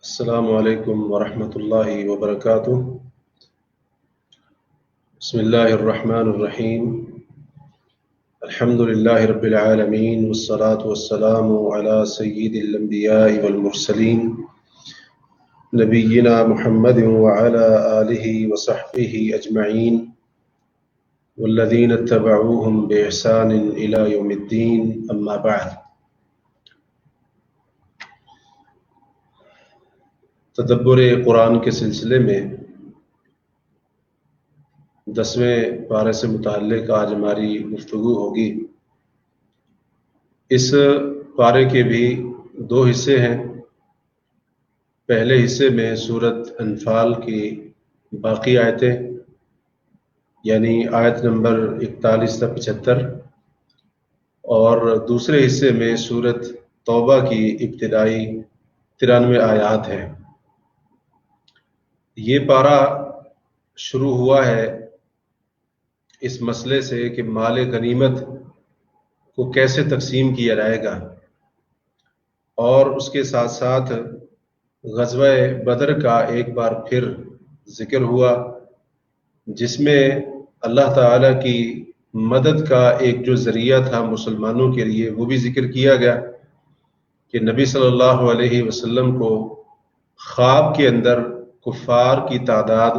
السلام علیکم ورحمۃ اللہ وبرکاتہ۔ بسم اللہ الرحمن الرحیم۔ الحمد للہ رب العالمین والصلاة والسلام علی سید الانبیاء والمرسلین نبینا محمد وعلی آلہ وصحبہ اجمعین والذین اتبعوہم بإحسان الی یوم الدین، اما بعد۔ تدبر قرآن کے سلسلے میں 10ویں پارے سے متعلق آج ہماری گفتگو ہوگی۔ اس پارے کے بھی 2 حصے ہیں۔ پہلے حصے میں سورۃ انفال کی باقی آیتیں، یعنی آیت نمبر 41 تا 75، اور دوسرے حصے میں سورۃ توبہ کی ابتدائی 93 آیات ہیں۔ یہ پارہ شروع ہوا ہے اس مسئلے سے کہ مال غنیمت کو کیسے تقسیم کیا جائے گا، اور اس کے ساتھ ساتھ غزوہ بدر کا ایک بار پھر ذکر ہوا، جس میں اللہ تعالیٰ کی مدد کا ایک جو ذریعہ تھا مسلمانوں کے لیے وہ بھی ذکر کیا گیا کہ نبی صلی اللہ علیہ وسلم کو خواب کے اندر کفار کی تعداد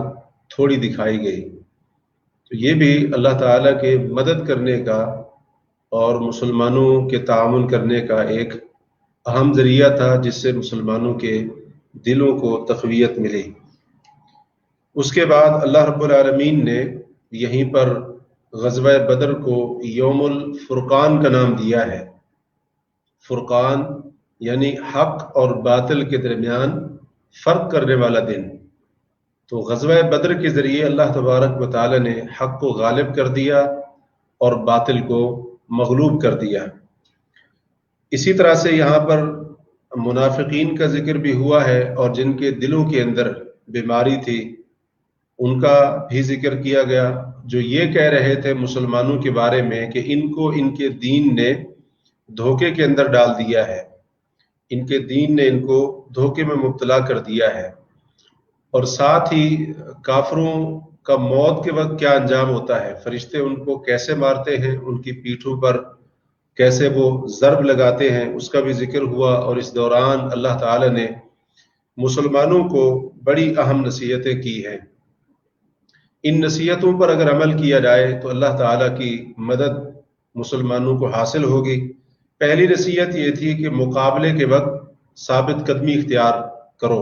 تھوڑی دکھائی گئی، تو یہ بھی اللہ تعالیٰ کے مدد کرنے کا اور مسلمانوں کے تعاون کرنے کا ایک اہم ذریعہ تھا، جس سے مسلمانوں کے دلوں کو تقویت ملی۔ اس کے بعد اللہ رب العالمین نے یہیں پر غزوہ بدر کو یوم الفرقان کا نام دیا ہے۔ فرقان یعنی حق اور باطل کے درمیان فرق کرنے والا دن۔ تو غزوہ بدر کے ذریعے اللہ تبارک و تعالی نے حق کو غالب کر دیا اور باطل کو مغلوب کر دیا۔ اسی طرح سے یہاں پر منافقین کا ذکر بھی ہوا ہے، اور جن کے دلوں کے اندر بیماری تھی ان کا بھی ذکر کیا گیا، جو یہ کہہ رہے تھے مسلمانوں کے بارے میں کہ ان کو ان کے دین نے دھوکے کے اندر ڈال دیا ہے، ان کے دین نے ان کو دھوکے میں مبتلا کر دیا ہے۔ اور ساتھ ہی کافروں کا موت کے وقت کیا انجام ہوتا ہے، فرشتے ان کو کیسے مارتے ہیں، ان کی پیٹھوں پر کیسے وہ ضرب لگاتے ہیں، اس کا بھی ذکر ہوا۔ اور اس دوران اللہ تعالی نے مسلمانوں کو بڑی اہم نصیحتیں کی ہیں۔ ان نصیحتوں پر اگر عمل کیا جائے تو اللہ تعالیٰ کی مدد مسلمانوں کو حاصل ہوگی۔ پہلی نصیحت یہ تھی کہ مقابلے کے وقت ثابت قدمی اختیار کرو،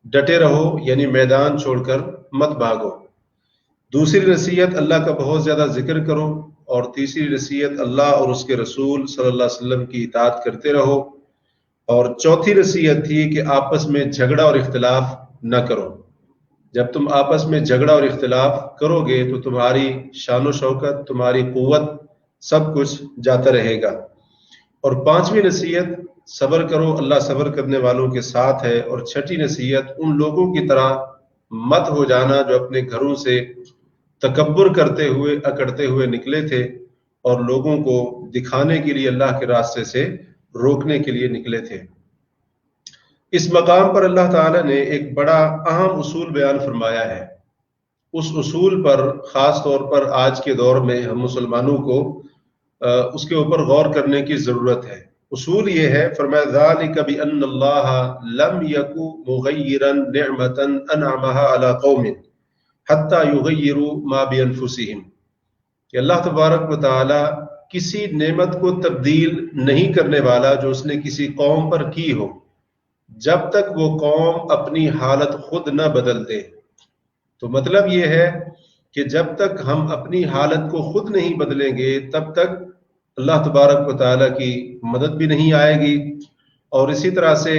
ڈٹے رہو، یعنی میدان چھوڑ کر مت بھاگو۔ دوسری نصیحت اللہ کا بہت زیادہ ذکر کرو، اور تیسری نصیحت اللہ اور اس کے رسول صلی اللہ علیہ وسلم کی اطاعت کرتے رہو، اور چوتھی نصیحت تھی کہ آپس میں جھگڑا اور اختلاف نہ کرو۔ جب تم آپس میں جھگڑا اور اختلاف کرو گے تو تمہاری شان و شوکت، تمہاری قوت، سب کچھ جاتا رہے گا۔ اور پانچویں نصیحت، صبر کرو، اللہ صبر کرنے والوں کے ساتھ ہے۔ اور چھٹی نصیحت، ان لوگوں کی طرح مت ہو جانا جو اپنے گھروں سے تکبر کرتے ہوئے اکڑتے ہوئے نکلے تھے، اور لوگوں کو دکھانے کے لیے اللہ کے راستے سے روکنے کے لیے نکلے تھے۔ اس مقام پر اللہ تعالیٰ نے ایک بڑا اہم اصول بیان فرمایا ہے۔ اس اصول پر خاص طور پر آج کے دور میں ہم مسلمانوں کو اس کے اوپر غور کرنے کی ضرورت ہے۔ اصول یہ ہے، فرمایا ذالک بأن اللہ لم یک مغیرا نعمتا انعمها علی قوم حتی یغیروا ما بانفسہم، کہ اللہ تبارک و تعالی کسی نعمت کو تبدیل نہیں کرنے والا جو اس نے کسی قوم پر کی ہو، جب تک وہ قوم اپنی حالت خود نہ بدل دے۔ تو مطلب یہ ہے کہ جب تک ہم اپنی حالت کو خود نہیں بدلیں گے تب تک اللہ تبارک و تعالیٰ کی مدد بھی نہیں آئے گی۔ اور اسی طرح سے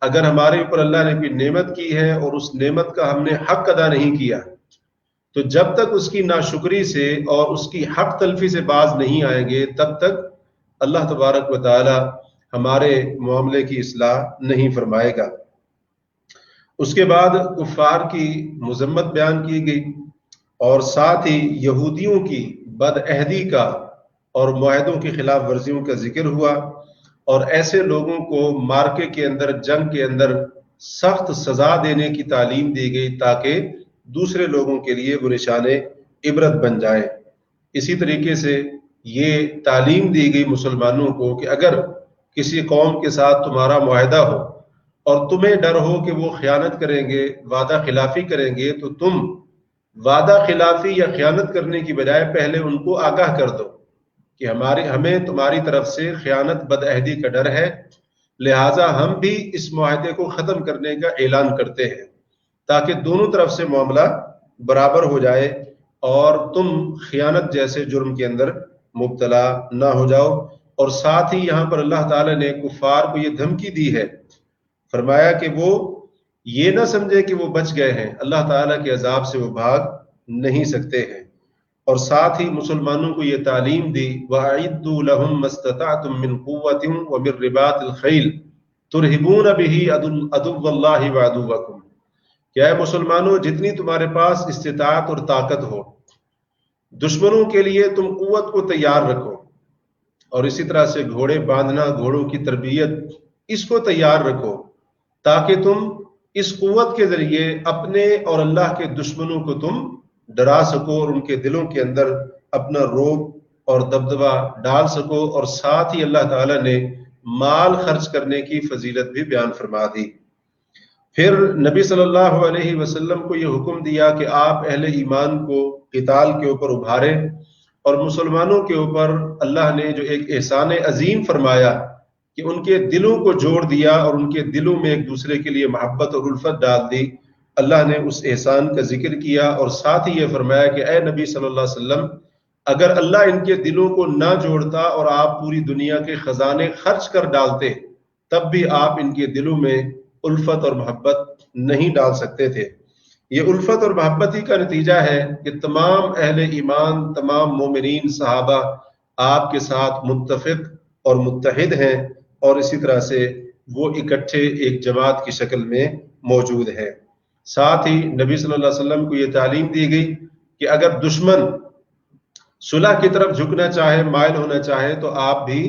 اگر ہمارے اوپر اللہ نے کوئی نعمت کی ہے اور اس نعمت کا ہم نے حق ادا نہیں کیا، تو جب تک اس کی ناشکری سے اور اس کی حق تلفی سے باز نہیں آئیں گے تب تک اللہ تبارک و تعالیٰ ہمارے معاملے کی اصلاح نہیں فرمائے گا۔ اس کے بعد کفار کی مذمت بیان کی گئی، اور ساتھ ہی یہودیوں کی بد عہدی کا اور معاہدوں کی خلاف ورزیوں کا ذکر ہوا، اور ایسے لوگوں کو مارکے کے اندر، جنگ کے اندر سخت سزا دینے کی تعلیم دی گئی تاکہ دوسرے لوگوں کے لیے وہ نشان عبرت بن جائے۔ اسی طریقے سے یہ تعلیم دی گئی مسلمانوں کو کہ اگر کسی قوم کے ساتھ تمہارا معاہدہ ہو اور تمہیں ڈر ہو کہ وہ خیانت کریں گے، وعدہ خلافی کریں گے، تو تم وعدہ خلافی یا خیانت کرنے کی بجائے پہلے ان کو آگاہ کر دو کہ ہمیں تمہاری طرف سے خیانت بدعہدی کا ڈر ہے، لہٰذا ہم بھی اس معاہدے کو ختم کرنے کا اعلان کرتے ہیں، تاکہ دونوں طرف سے معاملہ برابر ہو جائے اور تم خیانت جیسے جرم کے اندر مبتلا نہ ہو جاؤ۔ اور ساتھ ہی یہاں پر اللہ تعالیٰ نے کفار کو یہ دھمکی دی ہے، فرمایا کہ وہ یہ نہ سمجھے کہ وہ بچ گئے ہیں، اللہ تعالیٰ کے عذاب سے وہ بھاگ نہیں سکتے ہیں۔ اور ساتھ ہی مسلمانوں کو یہ تعلیم دی وَأَعِدُّوا لَهُم مَّا اسْتَطَعْتُم مِّن قُوَّةٍ وَمِن رِّبَاطِ الْخَيْلِ تُرْهِبُونَ بِهِ عَدُوَّ اللَّهِ وَعَدُوَّكُمْ، کہ اے مسلمانوں جتنی تمہارے پاس استطاعت اور طاقت ہو، دشمنوں کے لیے تم قوت کو تیار رکھو، اور اسی طرح سے گھوڑے باندھنا، گھوڑوں کی تربیت، اس کو تیار رکھو تاکہ تم اس قوت کے ذریعے اپنے اور اللہ کے دشمنوں کو تم ڈرا سکو اور ان کے دلوں کے اندر اپنا رعب اور دبدبہ ڈال سکو۔ اور ساتھ ہی اللہ تعالیٰ نے مال خرچ کرنے کی فضیلت بھی بیان فرما دی۔ پھر نبی صلی اللہ علیہ وسلم کو یہ حکم دیا کہ آپ اہل ایمان کو قتال کے اوپر ابھاریں، اور مسلمانوں کے اوپر اللہ نے جو ایک احسان عظیم فرمایا کہ ان کے دلوں کو جوڑ دیا اور ان کے دلوں میں ایک دوسرے کے لیے محبت اور الفت ڈال دی، اللہ نے اس احسان کا ذکر کیا۔ اور ساتھ ہی یہ فرمایا کہ اے نبی صلی اللہ علیہ وسلم، اگر اللہ ان کے دلوں کو نہ جوڑتا اور آپ پوری دنیا کے خزانے خرچ کر ڈالتے، تب بھی آپ ان کے دلوں میں الفت اور محبت نہیں ڈال سکتے تھے۔ یہ الفت اور محبت ہی کا نتیجہ ہے کہ تمام اہل ایمان، تمام مومنین صحابہ آپ کے ساتھ متفق اور متحد ہیں، اور اسی طرح سے وہ اکٹھے ایک جماعت کی شکل میں موجود ہیں۔ ساتھ ہی نبی صلی اللہ علیہ وسلم کو یہ تعلیم دی گئی کہ اگر دشمن صلح کی طرف جھکنا چاہے، مائل ہونا چاہے، تو آپ بھی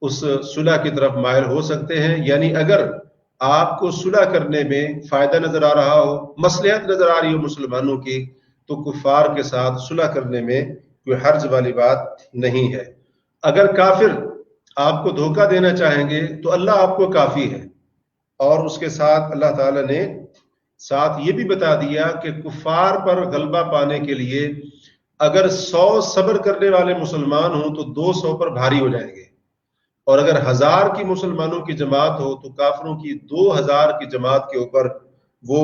اس صلح کی طرف مائل ہو سکتے ہیں۔ یعنی اگر آپ کو صلح کرنے میں فائدہ نظر آ رہا ہو، مصلحت نظر آ رہی ہو مسلمانوں کی، تو کفار کے ساتھ صلح کرنے میں کوئی حرج والی بات نہیں ہے۔ اگر کافر آپ کو دھوکہ دینا چاہیں گے تو اللہ آپ کو کافی ہے۔ اور اس کے ساتھ اللہ تعالیٰ نے ساتھ یہ بھی بتا دیا کہ کفار پر غلبہ پانے کے لیے اگر 100 صبر کرنے والے مسلمان ہوں تو 200 پر بھاری ہو جائیں گے، اور اگر 1000 کی مسلمانوں کی جماعت ہو تو کافروں کی 2000 کی جماعت کے اوپر وہ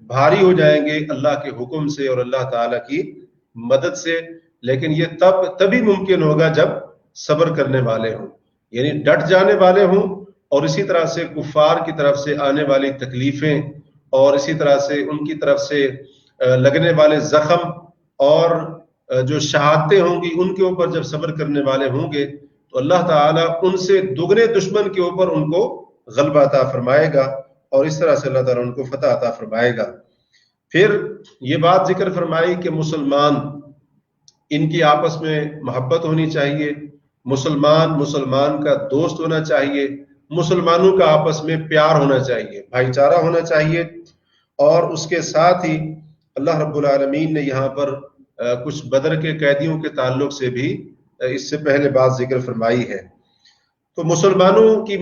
بھاری ہو جائیں گے اللہ کے حکم سے اور اللہ تعالیٰ کی مدد سے۔ لیکن یہ تبھی ممکن ہوگا جب صبر کرنے والے ہوں، یعنی ڈٹ جانے والے ہوں، اور اسی طرح سے کفار کی طرف سے آنے والی تکلیفیں اور اسی طرح سے ان کی طرف سے لگنے والے زخم اور جو شہادتیں ہوں گی ان کے اوپر جب صبر کرنے والے ہوں گے تو اللہ تعالیٰ ان سے دگنے دشمن کے اوپر ان کو غلبہ عطا فرمائے گا، اور اس طرح سے اللہ تعالیٰ ان کو فتح عطا فرمائے گا۔ پھر یہ بات ذکر فرمائی کہ مسلمان ان کی آپس میں محبت ہونی چاہیے، مسلمان کا دوست ہونا چاہیے، مسلمانوں کا آپس میں پیار ہونا چاہیے، بھائی چارہ ہونا چاہیے۔ اور اس کے ساتھ ہی اللہ رب العالمین نے یہاں پر کچھ بدر کے قیدیوں کے تعلق سے بھی اس سے پہلے بات ذکر فرمائی ہے۔ تو مسلمانوں کی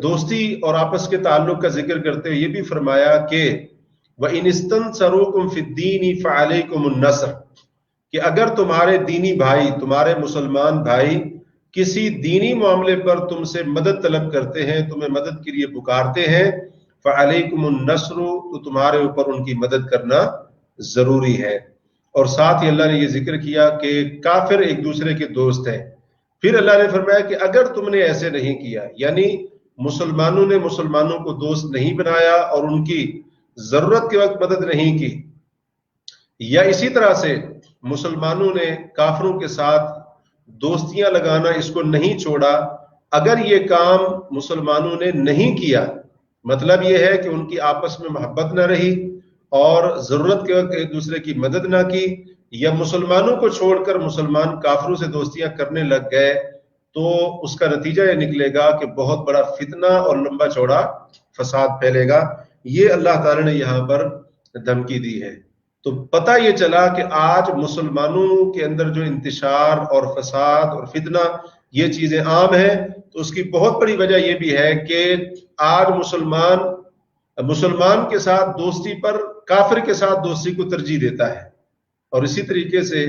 دوستی اور آپس کے تعلق کا ذکر کرتے ہوئے یہ بھی فرمایا کہ وَإِنِ اسْتَنْصَرُوكُمْ فِي الدِّينِ فَعَلَيْكُمُ النَّصْرُ، کہ اگر تمہارے دینی بھائی، تمہارے مسلمان بھائی کسی دینی معاملے پر تم سے مدد طلب کرتے ہیں، تمہیں مدد کے لیے پکارتے ہیں، فَعَلَيْكُمُ النَّصْرُ، تو تمہارے اوپر ان کی مدد کرنا ضروری ہے۔ اور ساتھ ہی اللہ نے یہ ذکر کیا کہ کافر ایک دوسرے کے دوست ہیں۔ پھر اللہ نے فرمایا کہ اگر تم نے ایسے نہیں کیا، یعنی مسلمانوں نے مسلمانوں کو دوست نہیں بنایا اور ان کی ضرورت کے وقت مدد نہیں کی، یا اسی طرح سے مسلمانوں نے کافروں کے ساتھ دوستیاں لگانا اس کو نہیں چھوڑا، اگر یہ کام مسلمانوں نے نہیں کیا، مطلب یہ ہے کہ ان کی آپس میں محبت نہ رہی اور ضرورت کے وقت ایک دوسرے کی مدد نہ کی، یا مسلمانوں کو چھوڑ کر مسلمان کافروں سے دوستیاں کرنے لگ گئے، تو اس کا نتیجہ یہ نکلے گا کہ بہت بڑا فتنہ اور لمبا چوڑا فساد پھیلے گا۔ یہ اللہ تعالی نے یہاں پر دھمکی دی ہے۔ تو پتہ یہ چلا کہ آج مسلمانوں کے اندر جو انتشار اور فساد اور فتنہ یہ چیزیں عام ہیں، تو اس کی بہت بڑی وجہ یہ بھی ہے کہ آج مسلمان کے ساتھ دوستی پر کافر کے ساتھ دوستی کو ترجیح دیتا ہے، اور اسی طریقے سے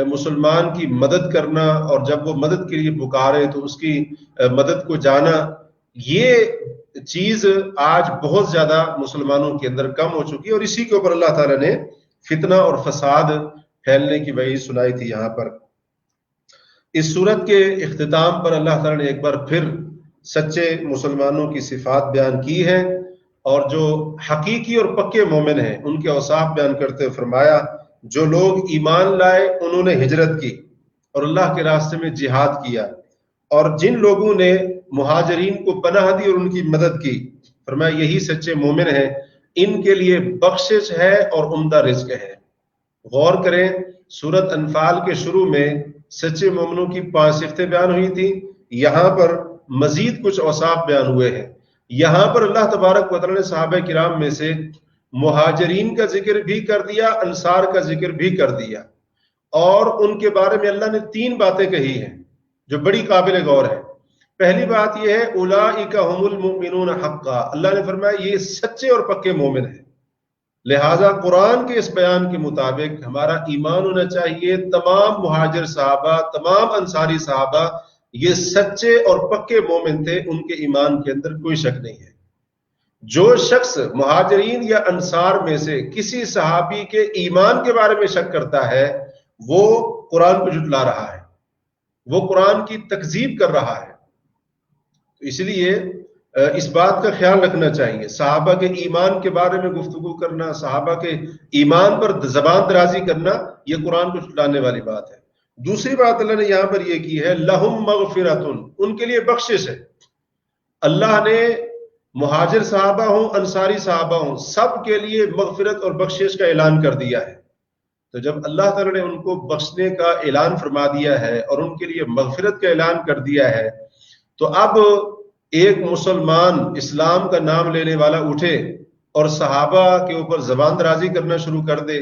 مسلمان کی مدد کرنا، اور جب وہ مدد کے لیے پکارے تو اس کی مدد کو جانا، یہ چیز آج بہت زیادہ مسلمانوں کے اندر کم ہو چکی ہے، اور اسی کے اوپر اللہ تعالیٰ نے فتنہ اور فساد پھیلنے کی وجہ سنائی تھی۔ یہاں پر اس سورت کے اختتام پر اللہ تعالیٰ نے ایک بار پھر سچے مسلمانوں کی صفات بیان کی ہے، اور جو حقیقی اور پکے مومن ہیں ان کے اوصاف بیان کرتے فرمایا جو لوگ ایمان لائے انہوں نے ہجرت کی اور اللہ کے راستے میں جہاد کیا، اور جن لوگوں نے مہاجرین کو پناہ دی اور ان کی مدد کی، فرمایا یہی سچے مومن ہیں، ان کے لیے بخشش ہے اور عمدہ رزق ہے۔ غور کریں، سورت انفال کے شروع میں سچے مومنوں کی 5 صفتیں بیان ہوئی تھی، یہاں پر مزید کچھ اوصاف بیان ہوئے ہیں۔ یہاں پر اللہ تبارک و تعالی نے صحابہ کرام میں سے مہاجرین کا ذکر بھی کر دیا، انصار کا ذکر بھی کر دیا، اور ان کے بارے میں اللہ نے 3 باتیں کہی ہیں جو بڑی قابل غور ہے۔ پہلی بات یہ ہے اولئک هم المؤمنون حقا، اللہ نے فرمایا یہ سچے اور پکے مومن ہیں، لہٰذا قرآن کے اس بیان کے مطابق ہمارا ایمان ہونا چاہیے تمام مہاجر صحابہ، تمام انصاری صحابہ یہ سچے اور پکے مومن تھے، ان کے ایمان کے اندر کوئی شک نہیں ہے۔ جو شخص مہاجرین یا انصار میں سے کسی صحابی کے ایمان کے بارے میں شک کرتا ہے وہ قرآن کو جھٹلا رہا ہے، وہ قرآن کی تکذیب کر رہا ہے۔ اس لیے اس بات کا خیال رکھنا چاہیے، صحابہ کے ایمان کے بارے میں گفتگو کرنا، صحابہ کے ایمان پر زبان درازی کرنا، یہ قرآن کو جھٹلانے والی بات ہے۔ دوسری بات اللہ نے یہاں پر یہ کی ہے لہم مغفرتن، ان کے لیے بخشش ہے۔ اللہ نے مہاجر صحابہ ہوں، انصاری صحابہ ہوں، سب کے لیے مغفرت اور بخشش کا اعلان کر دیا ہے۔ تو جب اللہ تعالی نے ان کو بخشنے کا اعلان فرما دیا ہے اور ان کے لیے مغفرت کا اعلان کر دیا ہے، تو اب ایک مسلمان اسلام کا نام لینے والا اٹھے اور صحابہ کے اوپر زبان درازی کرنا شروع کر دے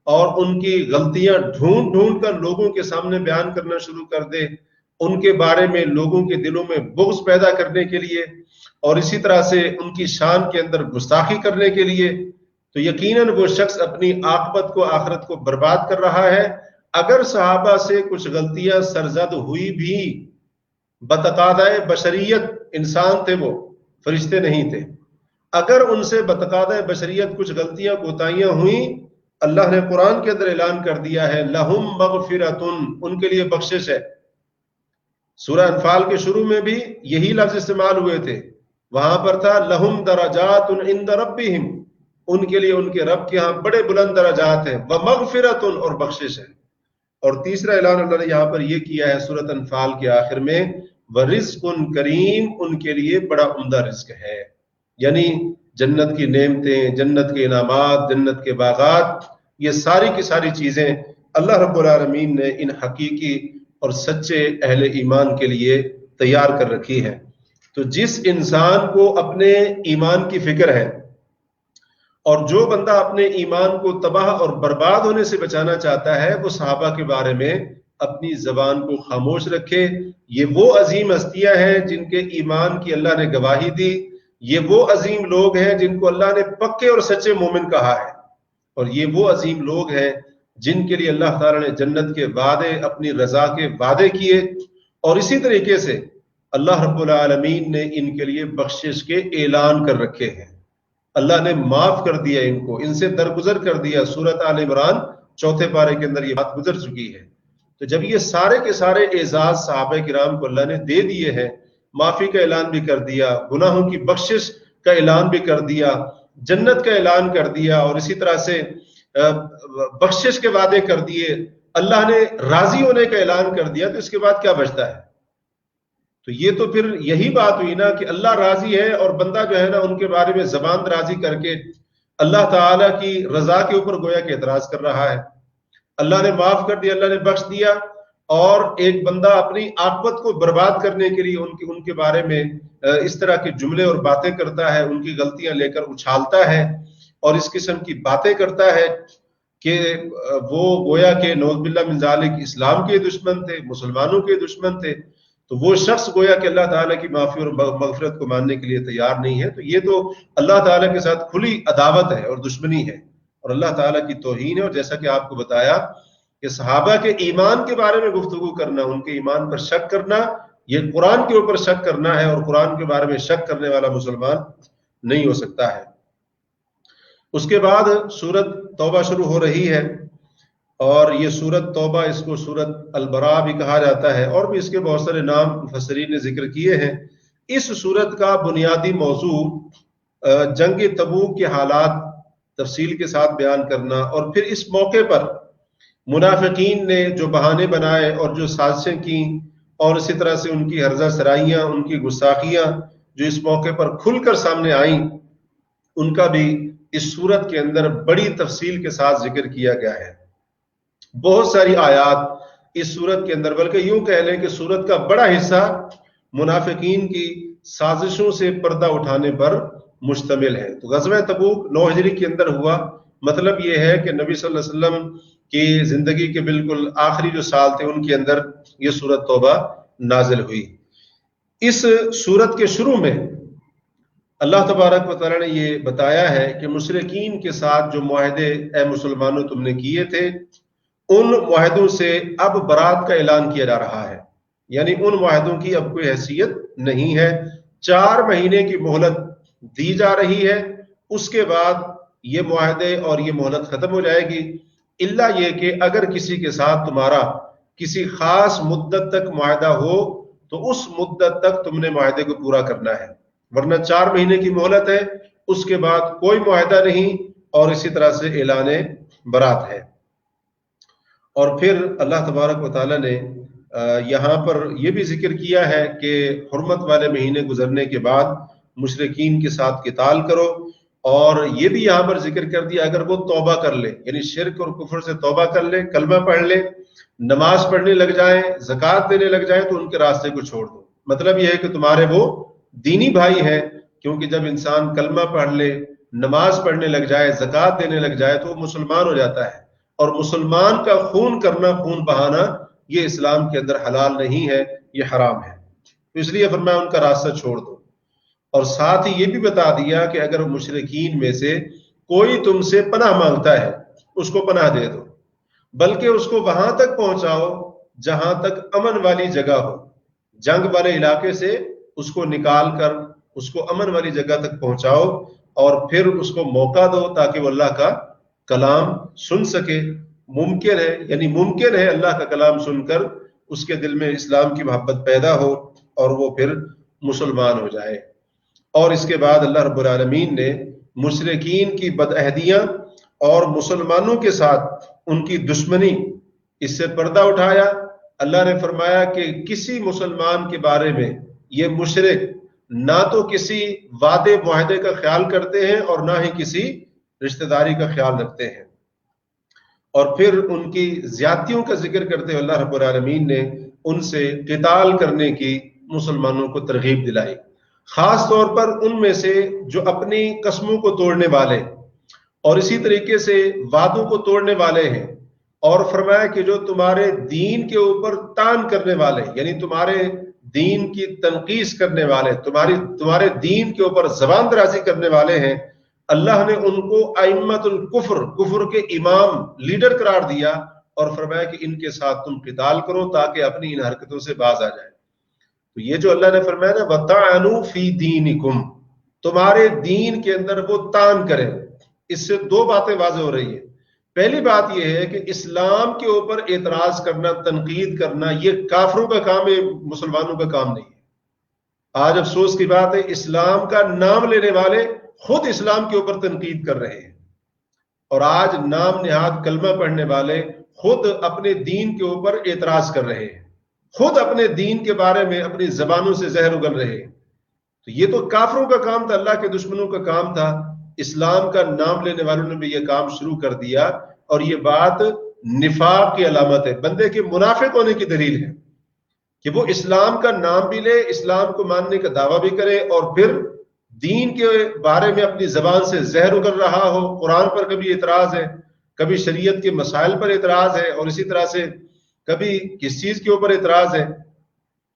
اور ان کی غلطیاں ڈھونڈ ڈھونڈ کر لوگوں کے سامنے بیان کرنا شروع کر دے، ان کے بارے میں لوگوں کے دلوں میں بغض پیدا کرنے کے لیے اور اسی طرح سے ان کی شان کے اندر گستاخی کرنے کے لیے، تو یقیناً وہ شخص اپنی عاقبت کو، آخرت کو برباد کر رہا ہے۔ اگر صحابہ سے کچھ غلطیاں سرزد ہوئی بھی، بتقاضۂ بشریت انسان تھے، وہ فرشتے نہیں تھے، اگر ان سے بتقاضۂ بشریت کچھ غلطیاں کوتاہیاں ہوئیں، اللہ نے قرآن کے اندر اعلان کر دیا ہے لہم مغفرتن، ان کے لیے بخشش ہے۔ سورہ انفال کے شروع میں بھی یہی لفظ استعمال ہوئے تھے، وہاں پر تھا لہم درجات عند ربہم، ان کے لیے ان کے رب کے ہاں بڑے بلند درجات ہیں، ومغفرتن، اور بخشش ہے۔ اور تیسرا اعلان اللہ نے یہاں پر یہ کیا ہے سورۃ انفال کے آخر میں ورزق کریم، ان کے لیے بڑا عمدہ رزق ہے، یعنی جنت کی نعمتیں، جنت کے انعامات، جنت کے باغات، یہ ساری کی ساری چیزیں اللہ رب العالمین نے ان حقیقی اور سچے اہل ایمان کے لیے تیار کر رکھی ہے۔ تو جس انسان کو اپنے ایمان کی فکر ہے اور جو بندہ اپنے ایمان کو تباہ اور برباد ہونے سے بچانا چاہتا ہے، وہ صحابہ کے بارے میں اپنی زبان کو خاموش رکھے۔ یہ وہ عظیم ہستیاں ہیں جن کے ایمان کی اللہ نے گواہی دی، یہ وہ عظیم لوگ ہیں جن کو اللہ نے پکے اور سچے مومن کہا ہے، اور یہ وہ عظیم لوگ ہیں جن کے لیے اللہ تعالیٰ نے جنت کے وعدے، اپنی رضا کے وعدے کیے، اور اسی طریقے سے اللہ رب العالمین نے ان کے لیے بخشش کے اعلان کر رکھے ہیں۔ اللہ نے معاف کر دیا ان کو، ان سے درگزر کر دیا۔ سورۃ آل عمران 4 پارے کے اندر یہ بات گزر چکی ہے۔ تو جب یہ سارے کے سارے اعزاز صحابہ کرام کو اللہ نے دے دیے ہیں، معافی کا اعلان بھی کر دیا، گناہوں کی بخشش کا اعلان بھی کر دیا، جنت کا اعلان کر دیا، اور اسی طرح سے بخشش کے وعدے کر دیے، اللہ نے راضی ہونے کا اعلان کر دیا، تو اس کے بعد کیا بچتا ہے؟ تو یہ تو پھر یہی بات ہوئی نا کہ اللہ راضی ہے اور بندہ جو ہے نا ان کے بارے میں زبان درازی کر کے اللہ تعالیٰ کی رضا کے اوپر گویا کہ اعتراض کر رہا ہے۔ اللہ نے معاف کر دیا، اللہ نے بخش دیا، اور ایک بندہ اپنی عاقبت کو برباد کرنے کے لیے ان کے بارے میں اس طرح کے جملے اور باتیں کرتا ہے، ان کی غلطیاں لے کر اچھالتا ہے اور اس قسم کی باتیں کرتا ہے کہ وہ گویا کہ نعوذ باللہ من ذالک اسلام کے دشمن تھے، مسلمانوں کے دشمن تھے، تو وہ شخص گویا کہ اللہ تعالیٰ کی معافی اور مغفرت کو ماننے کے لیے تیار نہیں ہے، تو یہ تو اللہ تعالیٰ کے ساتھ کھلی عداوت ہے اور دشمنی ہے اور اللہ تعالیٰ کی توہین ہے۔ اور جیسا کہ آپ کو بتایا کہ صحابہ کے ایمان کے بارے میں گفتگو کرنا، ان کے ایمان پر شک کرنا، یہ قرآن کے اوپر شک کرنا ہے، اور قرآن کے بارے میں شک کرنے والا مسلمان نہیں ہو سکتا ہے۔ اس کے بعد سورت توبہ شروع ہو رہی ہے، اور یہ سورت توبہ، اس کو سورت البراء بھی کہا جاتا ہے، اور بھی اس کے بہت سارے نام مفسرین نے ذکر کیے ہیں۔ اس سورت کا بنیادی موضوع جنگ تبوک کے حالات تفصیل کے ساتھ بیان کرنا، اور پھر اس موقع پر منافقین نے جو بہانے بنائے اور جو سازشیں کی، اور اسی طرح سے ان کی ہرزہ سرائیاں، ان کی گستاخیاں جو اس موقع پر کھل کر سامنے آئیں، ان کا بھی اس سورت کے اندر بڑی تفصیل کے ساتھ ذکر کیا گیا ہے۔ بہت ساری آیات اس سورت کے اندر، بلکہ یوں کہہ لیں کہ سورت کا بڑا حصہ منافقین کی سازشوں سے پردہ اٹھانے پر مشتمل ہے۔ تو غزوہ تبوک 9 ہجری کے اندر ہوا، مطلب یہ ہے کہ نبی صلی اللہ علیہ وسلم کی زندگی کے بالکل آخری جو سال تھے ان کے اندر یہ سورت توبہ نازل ہوئی۔ اس سورت کے شروع میں اللہ تبارک و تعالیٰ نے یہ بتایا ہے کہ مشرکین کے ساتھ جو معاہدے اے مسلمانوں تم نے کیے تھے، ان معاہدوں سے اب برات کا اعلان کیا جا رہا ہے، یعنی ان معاہدوں کی اب کوئی حیثیت نہیں ہے۔ 4 مہینے کی مہلت دی جا رہی ہے، اس کے بعد یہ معاہدے اور یہ مہلت ختم ہو جائے گی، الا یہ کہ اگر کسی کے ساتھ تمہارا کسی خاص مدت تک معاہدہ ہو تو اس مدت تک تم نے معاہدے کو پورا کرنا ہے، ورنہ 4 مہینے کی مہلت ہے، اس کے بعد کوئی معاہدہ نہیں، اور اسی طرح سے اعلان برات ہے۔ اور پھر اللہ تبارک و تعالیٰ نے یہاں پر یہ بھی ذکر کیا ہے کہ حرمت والے مہینے گزرنے کے بعد مشرکین کے ساتھ قتال کرو، اور یہ بھی یہاں پر ذکر کر دیا اگر وہ توبہ کر لے، یعنی شرک اور کفر سے توبہ کر لے، کلمہ پڑھ لے، نماز پڑھنے لگ جائیں، زکوٰۃ دینے لگ جائیں، تو ان کے راستے کو چھوڑ دو۔ مطلب یہ ہے کہ تمہارے وہ دینی بھائی ہیں، کیونکہ جب انسان کلمہ پڑھ لے، نماز پڑھنے لگ جائے، زکوٰۃ دینے لگ جائے تو وہ مسلمان ہو جاتا ہے، اور مسلمان کا خون کرنا، خون بہانا، یہ اسلام کے اندر حلال نہیں ہے، یہ حرام ہے، تو اس لیے فرمایا ان کا راستہ چھوڑ دو۔ اور ساتھ ہی یہ بھی بتا دیا کہ اگر مشرکین میں سے کوئی تم سے پناہ مانگتا ہے اس کو پناہ دے دو، بلکہ اس کو وہاں تک پہنچاؤ جہاں تک امن والی جگہ ہو، جنگ والے علاقے سے اس کو نکال کر اس کو امن والی جگہ تک پہنچاؤ، اور پھر اس کو موقع دو تاکہ وہ اللہ کا کلام سن سکے۔ ممکن ہے، یعنی ممکن ہے اللہ کا کلام سن کر اس کے دل میں اسلام کی محبت پیدا ہو اور وہ پھر مسلمان ہو جائے۔ اور اس کے بعد اللہ رب العالمین نے مشرکین کی بدعہدیاں اور مسلمانوں کے ساتھ ان کی دشمنی، اس سے پردہ اٹھایا۔ اللہ نے فرمایا کہ کسی مسلمان کے بارے میں یہ مشرک نہ تو کسی وعدے معاہدے کا خیال کرتے ہیں اور نہ ہی کسی رشتہ داری کا خیال رکھتے ہیں۔ اور پھر ان کی زیادتیوں کا ذکر کرتے ہوئے اللہ رب العالمین نے ان سے قتال کرنے کی مسلمانوں کو ترغیب دلائی، خاص طور پر ان میں سے جو اپنی قسموں کو توڑنے والے اور اسی طریقے سے وعدوں کو توڑنے والے ہیں، اور فرمایا کہ جو تمہارے دین کے اوپر تان کرنے والے، یعنی تمہارے دین کی تنقیص کرنے والے، تمہارے دین کے اوپر زبان درازی کرنے والے ہیں، اللہ نے ان کو ائمۃ الکفر، کفر کے امام، لیڈر قرار دیا، اور فرمایا کہ ان کے ساتھ تم قتال کرو تاکہ اپنی ان حرکتوں سے باز آ جائے۔ تو یہ جو اللہ نے فرمایا نا وَطَعَنُوا فِي دِينِكُمْ، تمہارے دین کے اندر وہ تان کرے، اس سے 2 باتیں واضح ہو رہی ہیں۔ پہلی بات یہ ہے کہ اسلام کے اوپر اعتراض کرنا، تنقید کرنا، یہ کافروں کا کام ہے، مسلمانوں کا کام نہیں ہے۔ آج افسوس کی بات ہے، اسلام کا نام لینے والے خود اسلام کے اوپر تنقید کر رہے ہیں، اور آج نام نہاد کلمہ پڑھنے والے خود اپنے دین کے اوپر اعتراض کر رہے ہیں، خود اپنے دین کے بارے میں اپنی زبانوں سے زہر اگل رہے ہیں۔ تو یہ تو کافروں کا کام تھا، اللہ کے دشمنوں کا کام تھا۔ اسلام کا نام لینے والوں نے بھی یہ کام شروع کر دیا، اور یہ بات نفاق کی علامت ہے، بندے کے منافق ہونے کی دلیل ہے کہ وہ اسلام کا نام بھی لے، اسلام کو ماننے کا دعویٰ بھی کرے، اور پھر دین کے بارے میں اپنی زبان سے زہر اگل رہا ہو، قرآن پر کبھی اعتراض ہے، کبھی شریعت کے مسائل پر اعتراض ہے، اور اسی طرح سے کبھی کس چیز کے اوپر اعتراض ہے،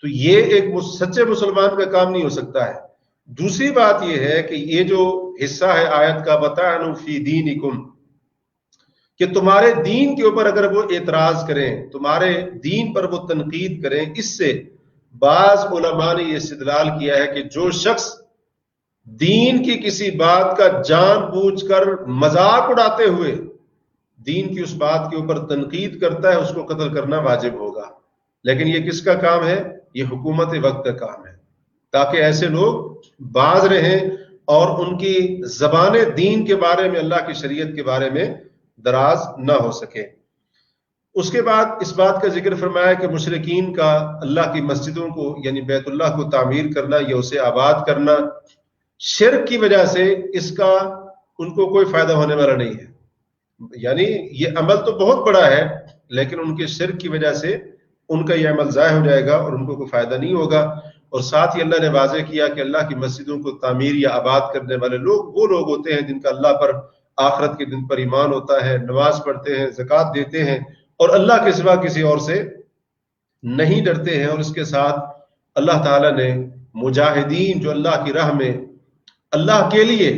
تو یہ ایک سچے مسلمان کا کام نہیں ہو سکتا ہے۔ دوسری بات یہ ہے کہ یہ جو حصہ ہے آیت کا بَطَعْنُوا فِي دِينِكُمْ، کہ تمہارے دین کے اوپر اگر وہ اعتراض کریں، تمہارے دین پر وہ تنقید کریں، اس سے بعض علماء نے یہ استدلال کیا ہے کہ جو شخص دین کی کسی بات کا جان بوجھ کر مذاق اڑاتے ہوئے دین کی اس بات کے اوپر تنقید کرتا ہے، اس کو قتل کرنا واجب ہوگا۔ لیکن یہ کس کا کام ہے؟ یہ حکومت وقت کا کام ہے، تاکہ ایسے لوگ باز رہیں اور ان کی زبان دین کے بارے میں، اللہ کی شریعت کے بارے میں دراز نہ ہو سکے۔ اس کے بعد اس بات کا ذکر فرمایا کہ مشرکین کا اللہ کی مسجدوں کو یعنی بیت اللہ کو تعمیر کرنا یا اسے آباد کرنا، شرک کی وجہ سے اس کا ان کو کوئی فائدہ ہونے والا نہیں ہے، یعنی یہ عمل تو بہت بڑا ہے لیکن ان کے شرک کی وجہ سے ان کا یہ عمل ضائع ہو جائے گا اور ان کو کوئی فائدہ نہیں ہوگا۔ اور ساتھ ہی اللہ نے واضح کیا کہ اللہ کی مسجدوں کو تعمیر یا آباد کرنے والے لوگ وہ لوگ ہوتے ہیں جن کا اللہ پر، آخرت کے دن پر ایمان ہوتا ہے، نماز پڑھتے ہیں، زکوٰۃ دیتے ہیں، اور اللہ کے سوا کسی اور سے نہیں ڈرتے ہیں۔ اور اس کے ساتھ اللہ تعالیٰ نے مجاہدین جو اللہ کی راہ میں اللہ کے لیے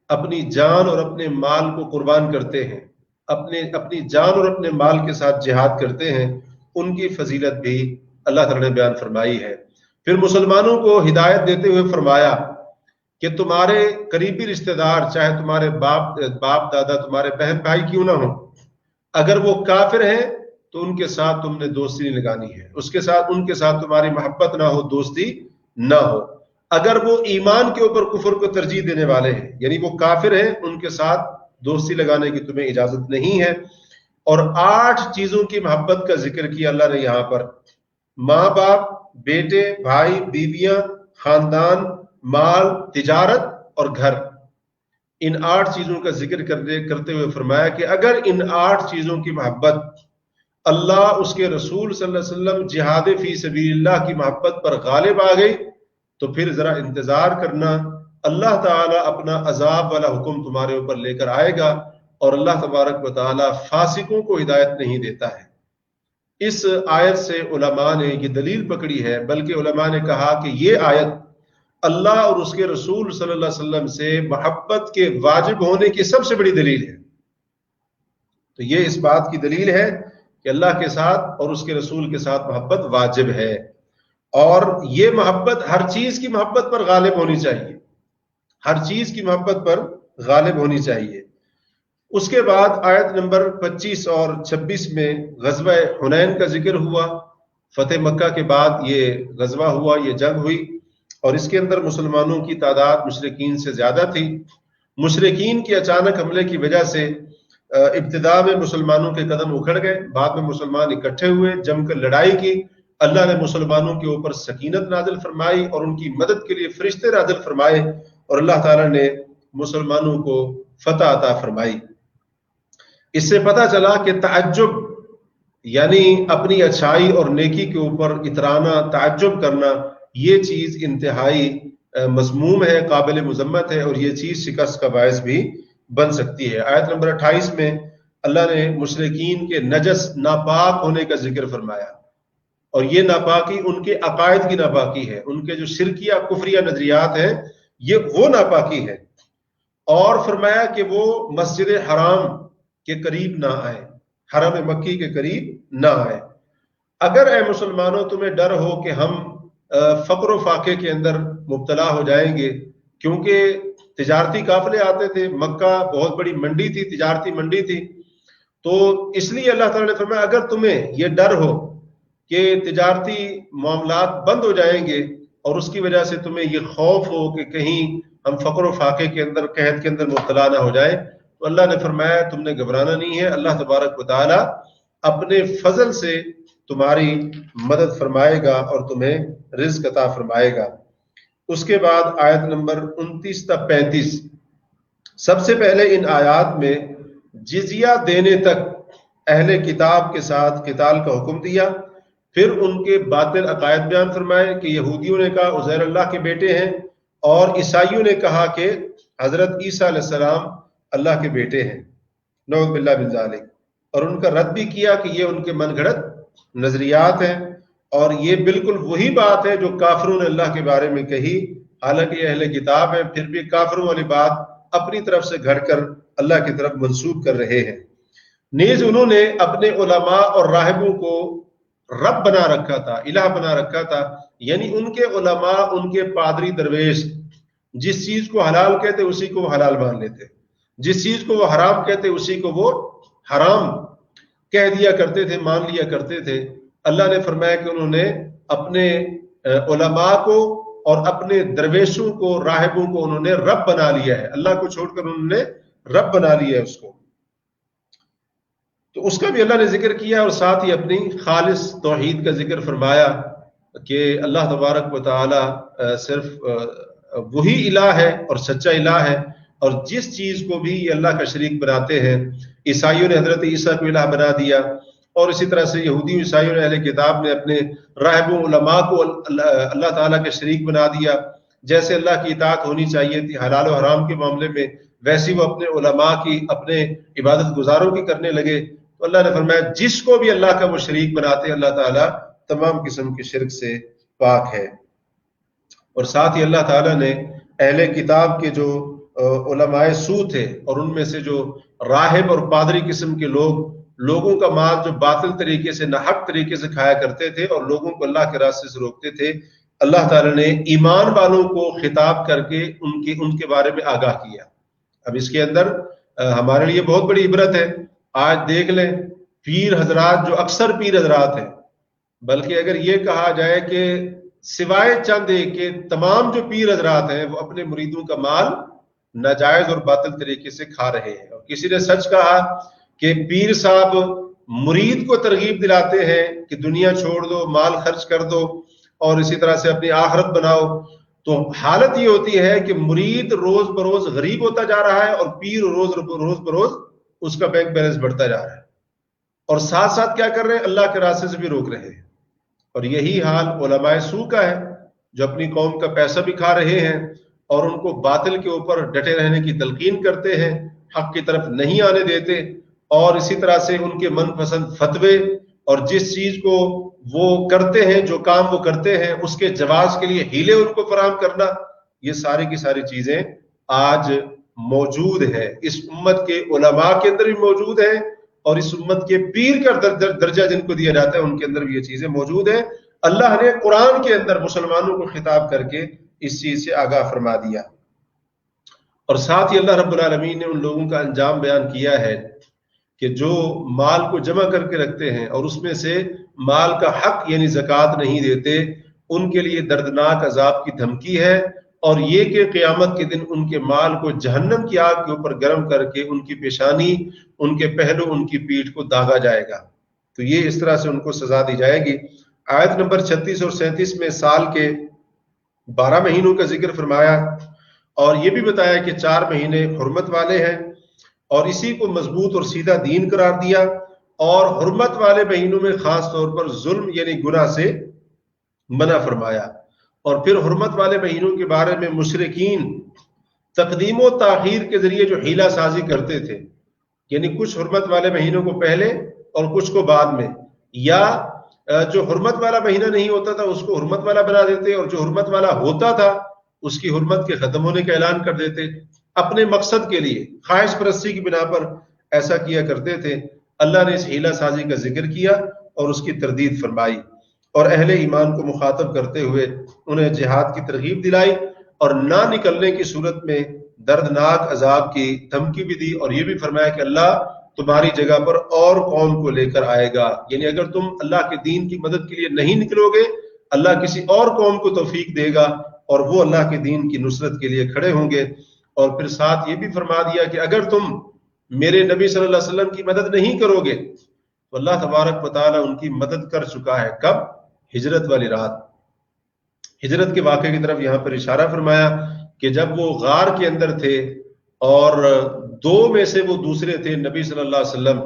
اپنی جان اور اپنے مال کو قربان کرتے ہیں، اپنی جان اور اپنے مال کے ساتھ جہاد کرتے ہیں، ان کی فضیلت بھی اللہ تعالیٰ نے بیان فرمائی ہے۔ پھر مسلمانوں کو ہدایت دیتے ہوئے فرمایا کہ تمہارے قریبی رشتہ دار، چاہے تمہارے باپ دادا، تمہارے بہن بھائی کیوں نہ ہوں، اگر وہ کافر ہیں تو ان کے ساتھ تم نے دوستی نہیں لگانی ہے، ان کے ساتھ تمہاری محبت نہ ہو، دوستی نہ ہو۔ اگر وہ ایمان کے اوپر کفر کو ترجیح دینے والے ہیں، یعنی وہ کافر ہیں، ان کے ساتھ دوستی لگانے کی تمہیں اجازت نہیں ہے۔ اور 8 چیزوں کی محبت کا ذکر کیا اللہ نے یہاں پر، ماں باپ، بیٹے، بھائی، بیویاں، خاندان، مال، تجارت اور گھر۔ ان 8 چیزوں کا ذکر کرتے ہوئے فرمایا کہ اگر ان 8 چیزوں کی محبت اللہ، اس کے رسول صلی اللہ علیہ وسلم، جہاد فی سبیل اللہ کی محبت پر غالب آ گئی تو پھر ذرا انتظار کرنا، اللہ تعالیٰ اپنا عذاب والا حکم تمہارے اوپر لے کر آئے گا، اور اللہ تبارک و تعالیٰ فاسقوں کو ہدایت نہیں دیتا ہے۔ اس آیت سے علماء نے یہ دلیل پکڑی ہے، بلکہ علماء نے کہا کہ یہ آیت اللہ اور اس کے رسول صلی اللہ علیہ وسلم سے محبت کے واجب ہونے کی سب سے بڑی دلیل ہے۔ تو یہ اس بات کی دلیل ہے کہ اللہ کے ساتھ اور اس کے رسول کے ساتھ محبت واجب ہے، اور یہ محبت ہر چیز کی محبت پر غالب ہونی چاہیے، ہر چیز کی محبت پر غالب ہونی چاہیے۔ اس کے بعد آیت نمبر 25 اور 26 میں غزوہ حنین کا ذکر ہوا۔ فتح مکہ کے بعد یہ غزوہ ہوا، یہ جنگ ہوئی، اور اس کے اندر مسلمانوں کی تعداد مشرکین سے زیادہ تھی۔ مشرکین کے اچانک حملے کی وجہ سے ابتدا میں مسلمانوں کے قدم اکھڑ گئے، بعد میں مسلمان اکٹھے ہوئے، جم کر لڑائی کی۔ اللہ نے مسلمانوں کے اوپر سکینت نازل فرمائی اور ان کی مدد کے لیے فرشتے نازل فرمائے، اور اللہ تعالیٰ نے مسلمانوں کو فتح عطا فرمائی۔ اس سے پتہ چلا کہ تعجب یعنی اپنی اچھائی اور نیکی کے اوپر اترانا، تعجب کرنا، یہ چیز انتہائی مذموم ہے، قابل مذمت ہے، اور یہ چیز شکست کا باعث بھی بن سکتی ہے۔ آیت نمبر 28 میں اللہ نے مشرکین کے نجس، ناپاک ہونے کا ذکر فرمایا، اور یہ ناپاکی ان کے عقائد کی ناپاکی ہے، ان کے جو شرکیہ کفریہ نظریات ہیں، یہ وہ ناپاکی ہے، اور فرمایا کہ وہ مسجد حرام کے قریب نہ آئے، حرم مکی کے قریب نہ آئے۔ اگر اے مسلمانوں تمہیں ڈر ہو کہ ہم فقر و فاقے کے اندر مبتلا ہو جائیں گے، کیونکہ تجارتی قافلے آتے تھے، مکہ بہت بڑی منڈی تھی، تجارتی منڈی تھی، تو اس لیے اللہ تعالیٰ نے فرمایا اگر تمہیں یہ ڈر ہو کہ تجارتی معاملات بند ہو جائیں گے اور اس کی وجہ سے تمہیں یہ خوف ہو کہ کہیں ہم فقر و فاقے کے اندر، قحط کے اندر مبتلا نہ ہو جائیں، تو اللہ نے فرمایا تم نے گھبرانا نہیں ہے، اللہ تبارک و تعالیٰ اپنے فضل سے تمہاری مدد فرمائے گا اور تمہیں رزق عطا فرمائے گا۔ اس کے بعد آیت نمبر 29 تا 35، سب سے پہلے ان آیات میں جزیہ دینے تک اہل کتاب کے ساتھ قتال کا حکم دیا، پھر ان کے باطل عقائد بیان فرمائے کہ یہودیوں نے کہا عزیر اللہ کے بیٹے ہیں، اور عیسائیوں نے کہا کہ حضرت عیسیٰ علیہ السلام اللہ کے بیٹے ہیں، نعوذ باللہ من ذالک، اور ان کا رد بھی کیا کہ یہ ان کے من گھڑت نظریات ہیں، اور یہ بالکل وہی بات ہے جو کافروں نے اللہ کے بارے میں کہی، حالانکہ یہ اہل کتاب ہیں، پھر بھی کافروں والی بات اپنی طرف سے گھڑ کر اللہ کی طرف منسوب کر رہے ہیں۔ نیز انہوں نے اپنے علماء اور راہبوں کو رب بنا رکھا تھا، الہ بنا رکھا تھا، یعنی ان کے علماء، ان کے پادری درویش جس چیز کو حلال کہتے اسی کو وہ حلال مان لیتے، جس چیز کو وہ حرام کہتے اسی کو وہ حرام کہہ دیا کرتے تھے، مان لیا کرتے تھے۔ اللہ نے فرمایا کہ انہوں نے اپنے علماء کو اور اپنے درویشوں کو، راہبوں کو انہوں نے رب بنا لیا ہے، اللہ کو چھوڑ کر انہوں نے رب بنا لیا ہے اس کو۔ تو اس کا بھی اللہ نے ذکر کیا، اور ساتھ ہی اپنی خالص توحید کا ذکر فرمایا کہ اللہ تبارک و تعالی صرف وہی الہ ہے اور سچا الہ ہے، اور جس چیز کو بھی یہ اللہ کا شریک بناتے ہیں، عیسائیوں نے حضرت عیسیٰ کو الہ بنا دیا، اور اسی طرح سے یہودی عیسائیوں نے، اہل کتاب نے اپنے راہبوں علماء کو اللہ تعالیٰ کے شریک بنا دیا۔ جیسے اللہ کی اطاعت ہونی چاہیے تھی حلال و حرام کے معاملے میں، ویسے وہ اپنے علماء کی، اپنے عبادت گزاروں کی کرنے لگے۔ تو اللہ نے فرمایا جس کو بھی اللہ کا وہ شریک بناتے، اللہ تعالیٰ تمام قسم کے شرک سے پاک ہے۔ اور ساتھ ہی اللہ تعالیٰ نے اہل کتاب کے جو علماء سو تھے، اور ان میں سے جو راہب اور پادری قسم کے لوگوں کا مال جو باطل طریقے سے، ناحق طریقے سے کھایا کرتے تھے اور لوگوں کو اللہ کے راستے سے روکتے تھے، اللہ تعالیٰ نے ایمان والوں کو خطاب کر کے ان کے بارے میں آگاہ کیا۔ اب اس کے اندر ہمارے لیے بہت بڑی عبرت ہے۔ آج دیکھ لیں پیر حضرات، جو اکثر پیر حضرات ہیں، بلکہ اگر یہ کہا جائے کہ سوائے چند ایک کے تمام جو پیر حضرات ہیں وہ اپنے مریدوں کا مال ناجائز اور باطل طریقے سے کھا رہے ہیں۔ اور کسی نے سچ کہا کہ پیر صاحب مرید کو ترغیب دلاتے ہیں کہ دنیا چھوڑ دو، مال خرچ کر دو، اور اسی طرح سے اپنی آخرت بناؤ۔ تو حالت یہ ہوتی ہے کہ مرید روز بروز غریب ہوتا جا رہا ہے، اور پیر روز بروز اس کا بینک بیلنس بڑھتا جا رہا ہے، اور ساتھ ساتھ کیا کر رہے ہیں؟ اللہ کے راستے سے بھی روک رہے ہیں۔ اور یہی حال علماء سو کا ہے، جو اپنی قوم کا پیسہ بھی کھا رہے ہیں، اور ان کو باطل کے اوپر ڈٹے رہنے کی تلقین کرتے ہیں، حق کی طرف نہیں آنے دیتے، اور اسی طرح سے ان کے من پسند فتوے اور جس چیز کو وہ کرتے ہیں، جو کام وہ کرتے ہیں، اس کے جواز کے لیے ہیلے ان کو فراہم کرنا، یہ ساری کی ساری چیزیں آج موجود ہے، اس امت کے علماء کے اندر بھی موجود ہے، اور اس امت کے پیر کا درجہ جن کو دیا جاتا ہے ان کے اندر بھی یہ چیزیں موجود ہیں۔ اللہ نے قرآن کے اندر مسلمانوں کو خطاب کر کے اس چیز سے آگاہ فرما دیا۔ اور ساتھ ہی اللہ رب العالمین نے ان لوگوں کا انجام بیان کیا ہے کہ جو مال کو جمع کر کے رکھتے ہیں اور اس میں سے مال کا حق یعنی زکوٰۃ نہیں دیتے، ان کے لیے دردناک عذاب کی دھمکی ہے، اور یہ کہ قیامت کے دن ان کے مال کو جہنم کی آگ کے اوپر گرم کر کے ان کی پیشانی، ان کے پہلو، ان کی پیٹھ کو داغا جائے گا۔ تو یہ اس طرح سے ان کو سزا دی جائے گی۔ آیت نمبر 36 اور 37 میں سال کے 12 مہینوں کا ذکر فرمایا، اور یہ بھی بتایا کہ 4 مہینے حرمت والے ہیں، اور اسی کو مضبوط اور سیدھا دین قرار دیا، اور حرمت والے مہینوں میں خاص طور پر ظلم یعنی گناہ سے منع فرمایا۔ اور پھر حرمت والے مہینوں کے بارے میں مشرکین تقدیم و تاخیر کے ذریعے جو حیلہ سازی کرتے تھے، یعنی کچھ حرمت والے مہینوں کو پہلے اور کچھ کو بعد میں، یا جو حرمت والا مہینہ نہیں ہوتا تھا اس کو حرمت والا بنا دیتے، اور جو حرمت والا ہوتا تھا اس کی حرمت کے ختم ہونے کا اعلان کر دیتے، اپنے مقصد کے لیے، خواہش پرستی کی بنا پر ایسا کیا کرتے تھے۔ اللہ نے اس حیلہ سازی کا ذکر کیا اور اس کی تردید فرمائی، اور اہل ایمان کو مخاطب کرتے ہوئے انہیں جہاد کی ترغیب دلائی، اور نہ نکلنے کی صورت میں دردناک عذاب کی دھمکی بھی دی، اور یہ بھی فرمایا کہ اللہ تمہاری جگہ پر اور قوم کو لے کر آئے گا، یعنی اگر تم اللہ کے دین کی مدد کے لیے نہیں نکلو گے، اللہ کسی اور قوم کو توفیق دے گا، اور وہ اللہ کے دین کی نصرت کے لیے کھڑے ہوں گے۔ اور پھر ساتھ یہ بھی فرما دیا کہ اگر تم میرے نبی صلی اللہ علیہ وسلم کی مدد نہیں کرو گے تو اللہ تبارک و تعالیٰ ان کی مدد کر چکا ہے۔ کب؟ ہجرت والی رات، ہجرت کے واقعے کی طرف یہاں پر اشارہ فرمایا کہ جب وہ غار کے اندر تھے، اور 2 میں سے وہ دوسرے تھے نبی صلی اللہ علیہ وسلم،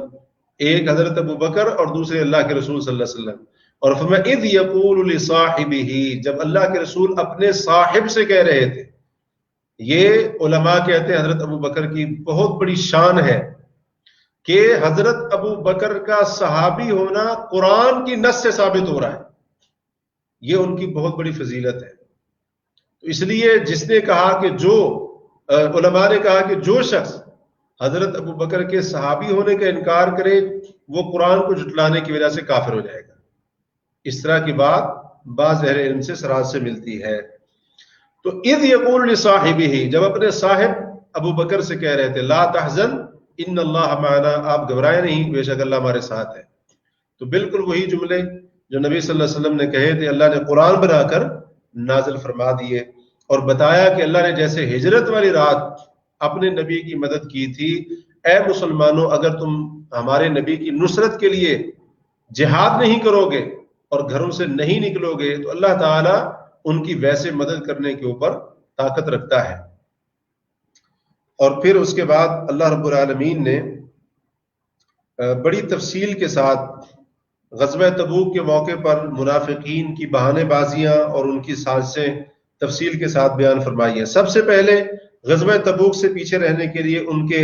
ایک حضرت ابو بکر اور دوسرے اللہ کے رسول صلی اللہ علیہ وسلم. اور فرمایا اذ یقول لصاحبہ، جب اللہ کے رسول اپنے صاحب سے کہہ رہے تھے. یہ علماء کہتے ہیں حضرت ابو بکر کی بہت بڑی شان ہے کہ حضرت ابو بکر کا صحابی ہونا قرآن کی نص سے ثابت ہو رہا ہے. یہ ان کی بہت بڑی فضیلت ہے. تو اس لیے جس نے کہا کہ علماء نے کہا کہ جو شخص حضرت ابو بکر کے صحابی ہونے کا انکار کرے وہ قرآن کو جھٹلانے کی وجہ سے کافر ہو جائے گا. اس طرح کی بات بعض اہل علم سے سراحت سے ملتی ہے. تو اذ یقول لصاحبہ، جب اپنے صاحب ابو بکر سے کہہ رہے تھے لا تحزن ان اللہ معنا، آپ گھبرائے نہیں، بے شک اللہ ہمارے ساتھ ہے. تو بالکل وہی جملے جو نبی صلی اللہ علیہ وسلم نے کہے تھے اللہ نے قرآن بنا کر نازل فرما دیے اور بتایا کہ اللہ نے جیسے ہجرت والی رات اپنے نبی کی مدد کی تھی، اے مسلمانوں اگر تم ہمارے نبی کی نصرت کے لیے جہاد نہیں کرو گے اور گھروں سے نہیں نکلو گے تو اللہ تعالیٰ ان کی ویسے مدد کرنے کے اوپر طاقت رکھتا ہے. اور پھر اس کے بعد اللہ رب العالمین نے بڑی تفصیل کے ساتھ غزوہ تبوک کے موقع پر منافقین کی بہانے بازیاں اور ان کی سازشیں تفصیل کے ساتھ بیان فرمائی ہیں. سب سے پہلے غزوہ تبوک سے پیچھے رہنے کے لیے ان کے